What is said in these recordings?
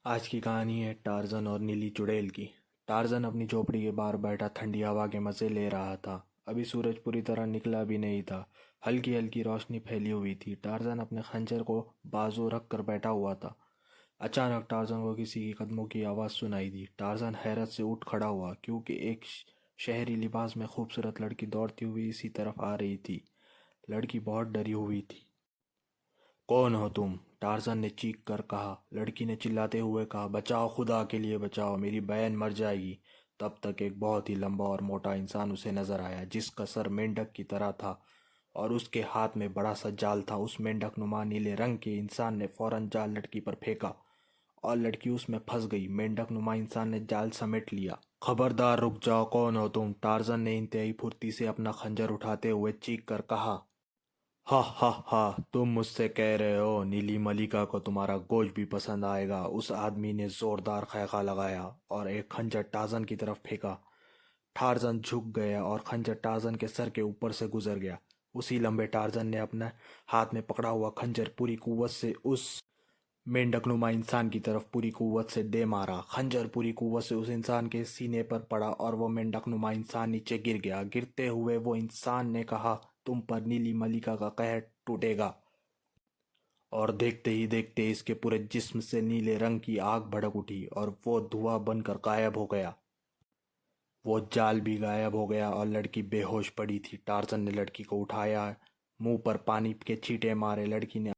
आज की कहानी है टार्जन और नीली चुड़ैल की। टार्जन अपनी झोपड़ी के बाहर बैठा ठंडी हवा के मजे ले रहा था। अभी सूरज पूरी तरह निकला भी नहीं था। हल्की हल्की रोशनी फैली हुई थी। टार्जन अपने खंजर को बाजू रख कर बैठा हुआ था। अचानक टार्जन को किसी की कदमों की आवाज़ सुनाई दी। टार्जन हैरत से उठ खड़ा हुआ क्योंकि एक शहरी लिबास में खूबसूरत लड़की दौड़ती हुई इसी तरफ आ रही थी। लड़की बहुत डरी हुई थी। कौन हो तुम? टार्जन ने चीख कर कहा। लड़की ने चिल्लाते हुए कहा, बचाओ, खुदा के लिए बचाओ, मेरी बहन मर जाएगी। तब तक एक बहुत ही लंबा और मोटा इंसान उसे नजर आया जिसका सर मेंढक की तरह था और उसके हाथ में बड़ा सा जाल था। उस मेंढक नुमा नीले रंग के इंसान ने फौरन जाल लड़की पर फेंका और लड़की उसमें फंस गई। मेंढक नुमा इंसान ने जाल समेट लिया। खबरदार, रुक जाओ, कौन हो तुम? टार्जन ने इंतहाई फुर्ती से अपना खंजर उठाते हुए चीख कर कहा। हा हा हा, तुम मुझसे कह रहे हो नीली मलिका को तुम्हारा गोश्त भी पसंद आएगा? उस आदमी ने जोरदार खैखा लगाया और एक खंजर टार्जन की तरफ फेंका। टार्जन झुक गया और खंजर टार्जन के सर के ऊपर से गुजर गया। उसी लम्बे टार्जन ने अपने हाथ में पकड़ा हुआ खंजर पूरी कुव्वत से उस मेंढकनुमा इंसान की तरफ पूरी कुव्वत से दे मारा। खंजर पूरी कुव्वत से उस इंसान के सीने पर पड़ा और वो मेंढकनुमा इंसान नीचे गिर गया। गिरते हुए वो इंसान ने कहा, तुम पर नीली मलिका का कहर टूटेगा। और देखते ही देखते इसके पूरे जिस्म से नीले रंग की आग भड़क उठी और वो धुआं बनकर गायब हो गया। वो जाल भी गायब हो गया और लड़की बेहोश पड़ी थी। टार्जन ने लड़की को उठाया, मुंह पर पानी के छींटे मारे। लड़की ने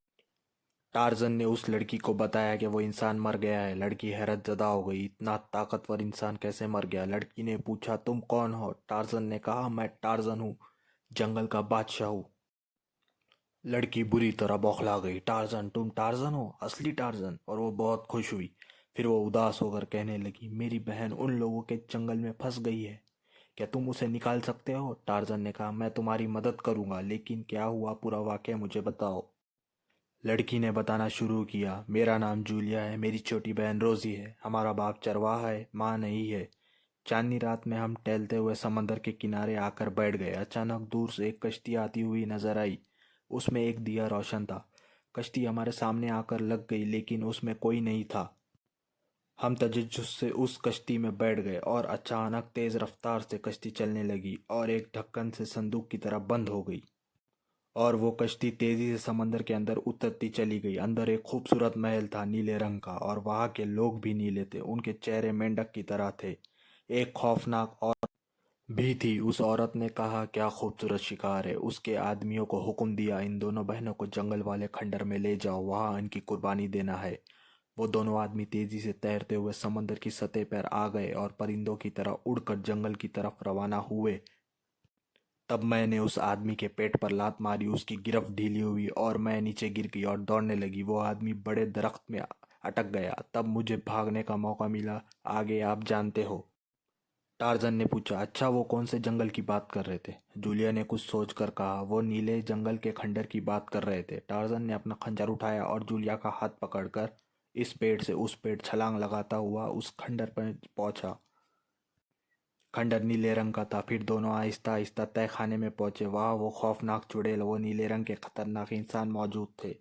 टार्जन ने उस लड़की को बताया कि वो इंसान मर गया है। लड़की हैरत ज़दा हो गई, इतना ताकतवर इंसान कैसे मर गया? लड़की ने पूछा, तुम कौन हो? टार्जन ने कहा, मैं टार्जन हूँ, जंगल का बादशाह हूँ। लड़की बुरी तरह बौखला गई। टार्जन? तुम टार्जन हो, असली टार्जन? और वो बहुत खुश हुई। फिर वो उदास होकर कहने लगी, मेरी बहन उन लोगों के जंगल में फंस गई है, क्या तुम उसे निकाल सकते हो? टार्जन ने कहा, मैं तुम्हारी मदद करूंगा, लेकिन क्या हुआ, पूरा वाकया मुझे बताओ। लड़की ने बताना शुरू किया, मेरा नाम जूलिया है, मेरी छोटी बहन रोजी है, हमारा बाप चरवाहा है, माँ नहीं है। चांदनी रात में हम टहलते हुए समंदर के किनारे आकर बैठ गए। अचानक दूर से एक कश्ती आती हुई नजर आई। उसमें एक दिया रोशन था। कश्ती हमारे सामने आकर लग गई लेकिन उसमें कोई नहीं था। हम तजुज्जुस से उस कश्ती में बैठ गए और अचानक तेज रफ्तार से कश्ती चलने लगी और एक ढक्कन से संदूक की तरह बंद हो गई और वो कश्ती तेजी से समंदर के अंदर उतरती चली गई। अंदर एक खूबसूरत महल था, नीले रंग का, और वहां के लोग भी नीले थे। उनके चेहरे मेंढक की तरह थे। एक खौफनाक और भी थी। उस औरत ने कहा, क्या खूबसूरत शिकार है। उसके आदमियों को हुक्म दिया, इन दोनों बहनों को जंगल वाले खंडर में ले जाओ, वहां इनकी कुर्बानी देना है। वो दोनों आदमी तेजी से तैरते हुए समंदर की सतह पर आ गए और परिंदों की तरह उड़कर जंगल की तरफ रवाना हुए। तब मैंने उस आदमी के पेट पर लात मारी, उसकी गिरफ्त ढीली हुई और मैं नीचे गिर गई और दौड़ने लगी। वो आदमी बड़े दरख्त में अटक गया। तब मुझे भागने का मौका मिला। आगे आप जानते हो। टार्जन ने पूछा, अच्छा, वो कौन से जंगल की बात कर रहे थे? जूलिया ने कुछ सोचकर कहा, वो नीले जंगल के खंडर की बात कर रहे थे। टार्जन ने अपना खंजर उठाया और जूलिया का हाथ पकड़कर इस पेड़ से उस पेड़ छलांग लगाता हुआ उस खंडर पर पहुंचा। खंडर नीले रंग का था। फिर दोनों आहिस्ता आहिस्ता तय खाने में पहुंचे। वहां वो खौफनाक चुड़ैल, वो नीले रंग के खतरनाक इंसान मौजूद थे।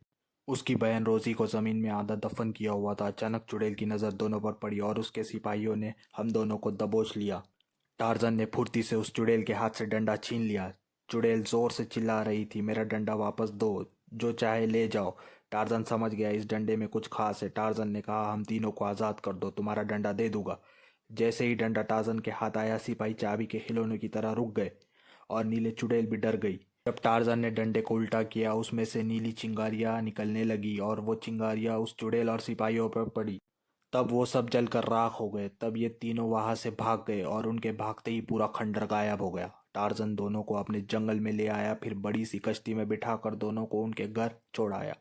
उसकी बहन रोजी को जमीन में आधा दफन किया हुआ था। अचानक चुड़ैल की नजर दोनों पर पड़ी और उसके सिपाहियों ने हम दोनों को दबोच लिया। टार्जन ने फुर्ती से उस चुड़ैल के हाथ से डंडा छीन लिया। चुड़ैल जोर से चिल्ला रही थी, मेरा डंडा वापस दो, जो चाहे ले जाओ। टार्जन समझ गया इस डंडे में कुछ खास है। टार्जन ने कहा, हम तीनों को आज़ाद कर दो, तुम्हारा डंडा दे दूंगा। जैसे ही डंडा टार्जन के हाथ आया, सिपाही चाबी के खिलौने की तरह रुक गए और नीले चुड़ैल भी डर गई। जब टार्जन ने डंडे को उल्टा किया, उसमें से नीली चिंगारियां निकलने लगी और वो चिंगारियां उस चुड़ैल और सिपाहियों पर पड़ी। तब वो सब जलकर राख हो गए। तब ये तीनों वहां से भाग गए और उनके भागते ही पूरा खंडर गायब हो गया। टार्जन दोनों को अपने जंगल में ले आया, फिर बड़ी सी कश्ती में बिठाकर दोनों को उनके घर छोड़ आया।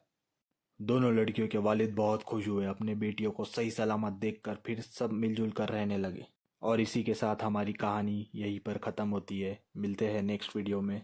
दोनों लड़कियों के वालिद बहुत खुश हुए अपने बेटियों को सही सलामत देखकर। फिर सब मिलजुल कर रहने लगे। और इसी के साथ हमारी कहानी यहीं पर ख़त्म होती है। मिलते हैं नेक्स्ट वीडियो में।